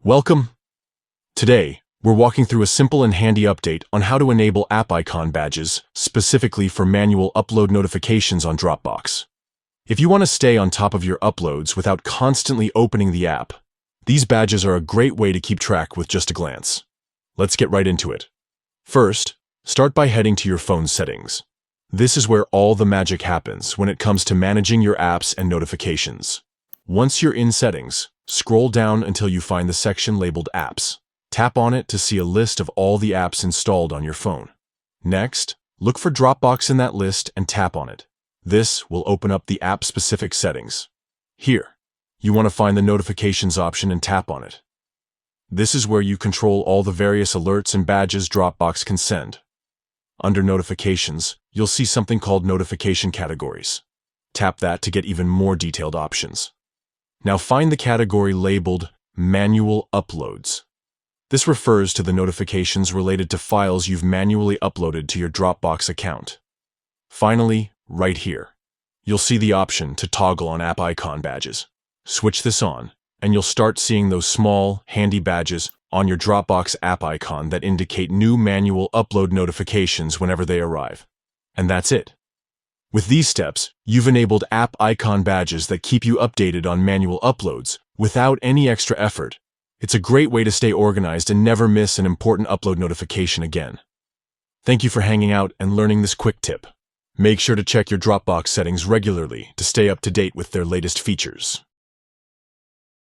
Welcome! Today, we're walking through a simple and handy update on how to enable app icon badges, specifically for manual upload notifications on Dropbox. If you want to stay on top of your uploads without constantly opening the app, these badges are a great way to keep track with just a glance. Let's get right into it. First, start by heading to your phone's settings. This is where all the magic happens when it comes to managing your apps and notifications. Once you're in settings, scroll down until you find the section labeled Apps. Tap on it to see a list of all the apps installed on your phone. Next, look for Dropbox in that list and tap on it. This will open up the app-specific settings. Here, you want to find the Notifications option and tap on it. This is where you control all the various alerts and badges Dropbox can send. Under Notifications, you'll see something called Notification Categories. Tap that to get even more detailed options. Now find the category labeled Manual Uploads. This refers to the notifications related to files you've manually uploaded to your Dropbox account. Finally, right here, you'll see the option to toggle on app icon badges. Switch this on, and you'll start seeing those small, handy badges on your Dropbox app icon that indicate new manual upload notifications whenever they arrive. And that's it. With these steps, you've enabled app icon badges that keep you updated on manual uploads without any extra effort. It's a great way to stay organized and never miss an important upload notification again. Thank you for hanging out and learning this quick tip. Make sure to check your Dropbox settings regularly to stay up to date with their latest features.